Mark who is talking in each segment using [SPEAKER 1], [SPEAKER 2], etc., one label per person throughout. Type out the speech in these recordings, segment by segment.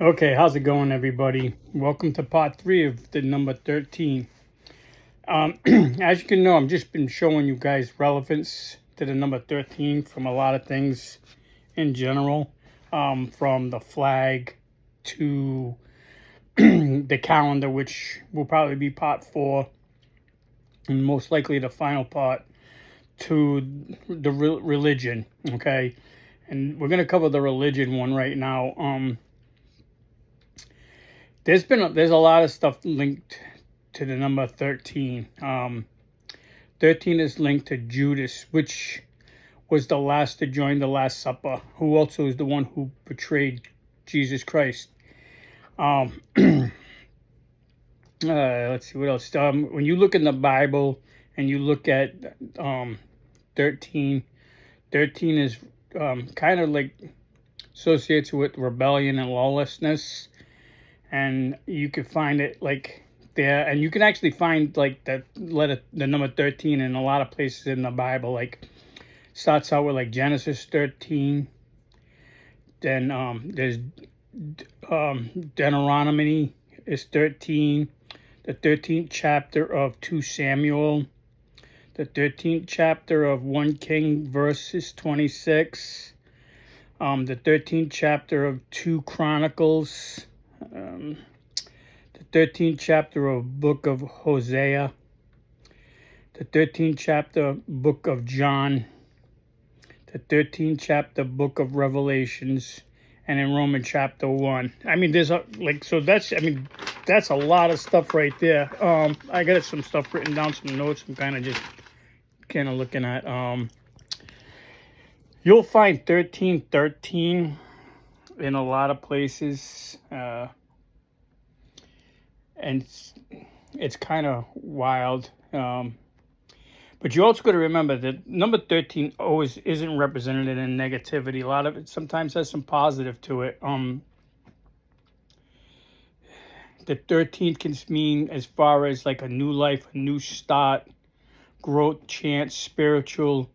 [SPEAKER 1] Okay, how's it going, everybody? Welcome to part three of the number 13. As you can know, I've just been showing you guys relevance to the number 13 from a lot of things in general, from the flag to the calendar, which will probably be part four, and most likely the final part, to the religion. Okay, and we're gonna cover the religion one right now. There's a lot of stuff linked to the number 13. 13 is linked to Judas, which was the last to join the Last Supper, who also is the one who betrayed Jesus Christ. Let's see what else. When you look in the Bible and you look at 13, 13 is kind of like associates with rebellion and lawlessness, and you could find it like there, and you can actually find like the number 13 in a lot of places in the Bible. Like starts out with like Genesis 13, then there's Deuteronomy is 13, the 13th chapter of 2 Samuel, the 13th chapter of 1 King verses 26, the 13th chapter of 2 Chronicles, the 13th chapter of book of Hosea, the 13th chapter book of John, the 13th chapter book of Revelations, and in Roman chapter 1. I mean, there's that's a lot of stuff right there. I got some stuff written down, some notes. I'm kind of looking at. You'll find 1313 in a lot of places, and it's kind of wild. But you also got to remember that number 13 always isn't represented in negativity. A lot of it sometimes has some positive to it. The 13th can mean as far as like a new life, a new start, growth, chance, spiritual,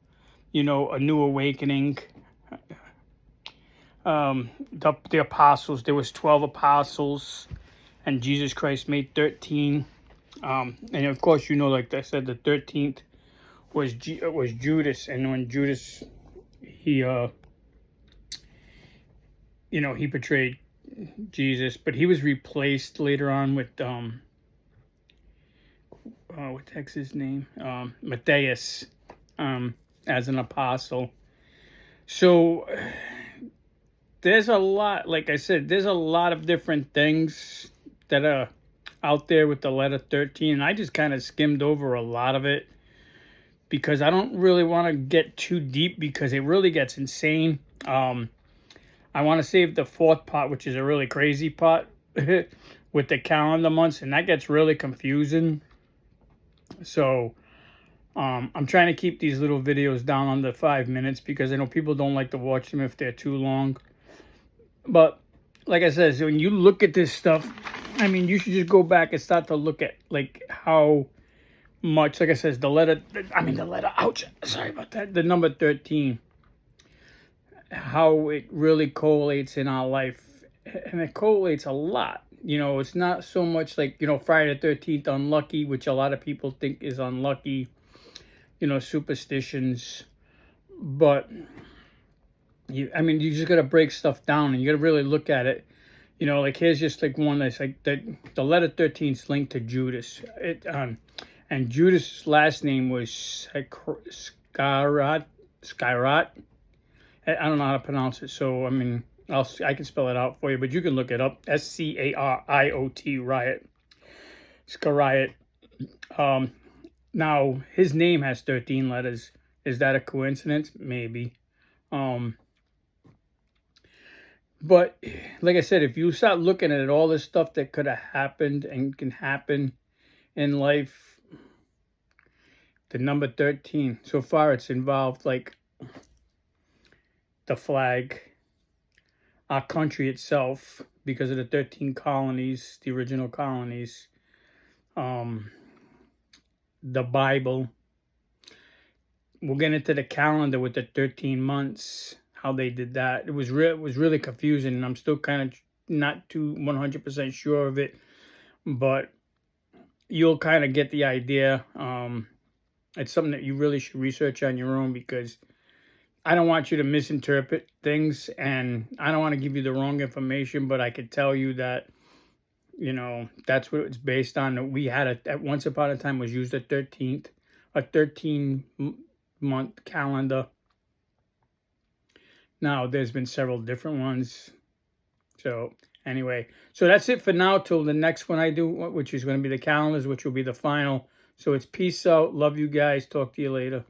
[SPEAKER 1] a new awakening. The apostles, there was 12 apostles, and Jesus Christ made 13. And of course, like I said, the 13th was Judas, and when Judas he he betrayed Jesus, but he was replaced later on with what the heck's his name, Matthias, as an apostle. So there's a lot, like I said, there's a lot of different things that are out there with the letter 13, and I just kind of skimmed over a lot of it because I don't really want to get too deep because it really gets insane. I want to save the fourth part, which is a really crazy part with the calendar months, and that gets really confusing. So I'm trying to keep these little videos down under 5 minutes because I know people don't like to watch them if they're too long. But like I said, so when you look at this stuff, I mean, you should just go back and start to look at like how much, like I said, the letter, ouch, sorry about that, the number 13, how it really correlates in our life. And it correlates a lot. It's not so much like, Friday the 13th unlucky, which a lot of people think is unlucky, superstitions. But you just got to break stuff down and you got to really look at it. Like here's just like one that's like the letter 13 is linked to Judas. And Judas' last name was Skyrat. I don't know how to pronounce it, so I can spell it out for you, but you can look it up. Scariot, riot, Scariot. Now his name has 13 letters. Is that a coincidence? Maybe. But like I said, if you start looking at all the stuff that could have happened and can happen in life, the number 13, so far it's involved like the flag, our country itself, because of the 13 colonies, the original colonies, the Bible. We'll get into the calendar with the 13 months, how they did that. It was really confusing, and I'm still kind of not too 100% sure of it, but you'll kind of get the idea. It's something that you really should research on your own, because I don't want you to misinterpret things, and I don't want to give you the wrong information, but I could tell you that, that's what it's based on. That we had at once upon a time was used a 13-month calendar. Now there's been several different ones. So anyway, so that's it for now till the next one I do, which is going to be the calendars, which will be the final. So it's peace out. Love you guys. Talk to you later.